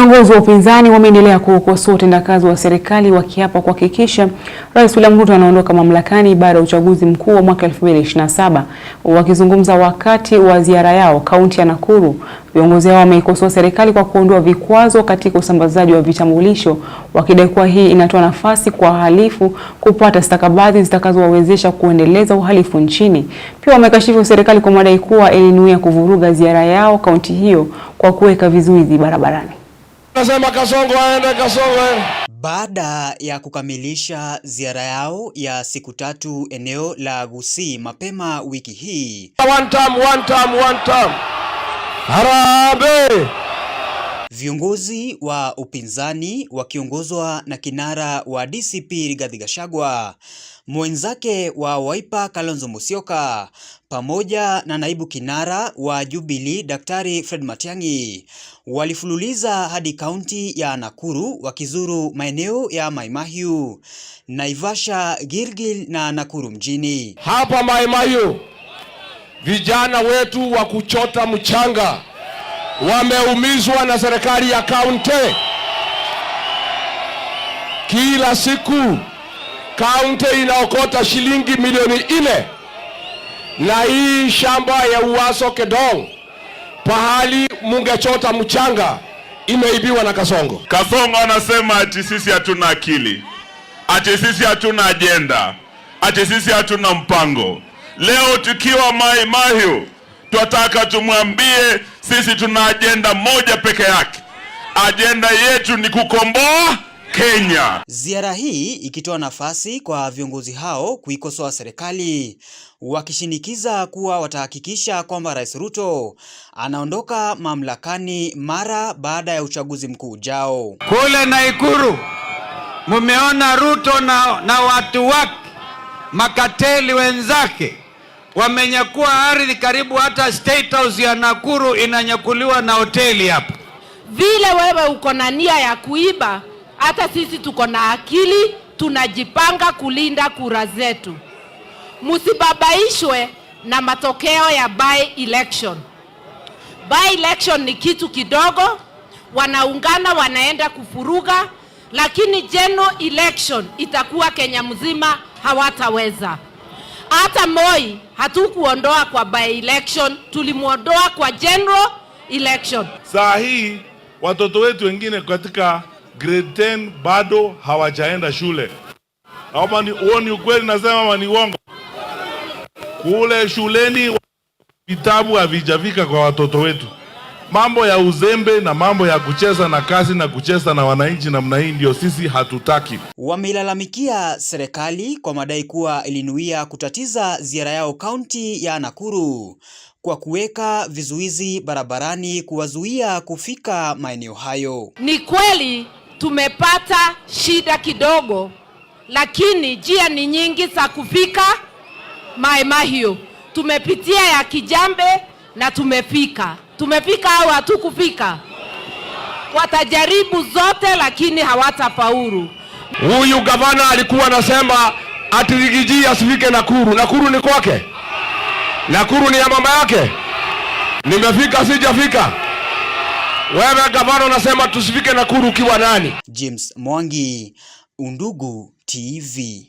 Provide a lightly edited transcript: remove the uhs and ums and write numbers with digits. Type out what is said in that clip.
Viongozi wa upinzani wameendelea kukosoa utendakazi wa serikali wakiapa kuhakikisha Rais William Ruto anaondoka mamlakani baada ya uchaguzi mkuu wa mwaka 2027. Wakizungumza wakati wa ziara yao kaunti ya Nakuru, viongozi hao wameikosoa serikali kwa kuondoa vikwazo katika usambazaji wa vitambulisho, wakidai kuwa hii inatoa nafasi kwa wahalifu kupata stakabadhi zitakazowawezesha kuendeleza uhalifu nchini. Pia wamekashifu serikali kwa madai kuwa ilinuia kuvuruga ziara yao kaunti hiyo kwa kuweka vizuizi barabarani. Nasema Kasongo aende, Kasongo aende. Baada ya kukamilisha ziara yao ya siku 3 eneo la Gusii mapema wiki hii, One term. Harambee! Viongozi wa upinzani wakiongozwa na kinara wa DCP Rigathi Gachagua, mwenzake wa Wiper Kalonzo Musyoka, pamoja na naibu kinara wa Jubilee Daktari Fred Matiang'i walifululiza hadi kaunti ya Nakuru wakizuru maeneo ya Mai Mahiu, Naivasha, Gilgil na Nakuru mjini. Hapa Mai Mahiu, vijana wetu wa kuchota mchanga wameumizwa na serikali ya kaunti. Kila siku kaunti inaokota shilingi milioni 4, na hii shamba ya Uaso Kedong pahali mungechota mchanga imeibiwa na Kasongo. Kasongo anasema ati sisi hatuna akili, ati sisi hatuna ajenda, ati sisi hatuna mpango. Leo tukiwa Mai Mahiu tunataka tumwambie sisi tuna ajenda moja peke yake. Ajenda yetu ni kukomboa Kenya. Ziara hii ikitoa nafasi kwa viongozi hao kuikosoa serikali, wakishinikiza kuwa watahakikisha kwamba Rais Ruto anaondoka mamlakani mara baada ya uchaguzi mkuu ujao. Kule Nakuru mumeona Ruto na watu wake makateli wenzake wamenyakua ardhi karibu hata State House ya Nakuru inanyakuliwa na hoteli hapa. Vile wewe uko na nia ya kuiba, hata sisi tuko na akili, tunajipanga kulinda kura zetu. Musibabaishwe na matokeo ya by election. By election ni kitu kidogo, wanaungana wanaenda kufuruga, lakini general election itakuwa Kenya mzima hawataweza. Hata Moi hatukuondoa kwa by election, tulimuondoa kwa general election. Saa hii watoto wetu wengine katika grade 10 bado hawajaenda shule. Kama ni uoni ukweli nasema ama ni uongo? Kule shuleni vitabu havijafika kwa watoto wetu. Mambo ya uzembe na mambo ya kucheza na kazi na kucheza na wananchi namna hii ndio sisi hatutaki. Wameilalamikia serikali kwa madai kuwa ilinuia kutatiza ziara yao kaunti ya Nakuru kwa kuweka vizuizi barabarani kuwazuia kufika maeneo hayo. Ni kweli tumepata shida kidogo, lakini njia ni nyingi za kufika Mai Mahiu. Tumepitia ya Kijambe na tumefika au hatukufika? Watajaribu zote lakini hawatafaulu. Huyu gavana alikuwa anasema ati Rigiji asifike Nakuru. Nakuru ni kwake? Nakuru ni ya mama yake? Nimefika sijafika? Wewe gavana unasema tusifike Nakuru ukiwa nani? James Mwangi, Undugu TV.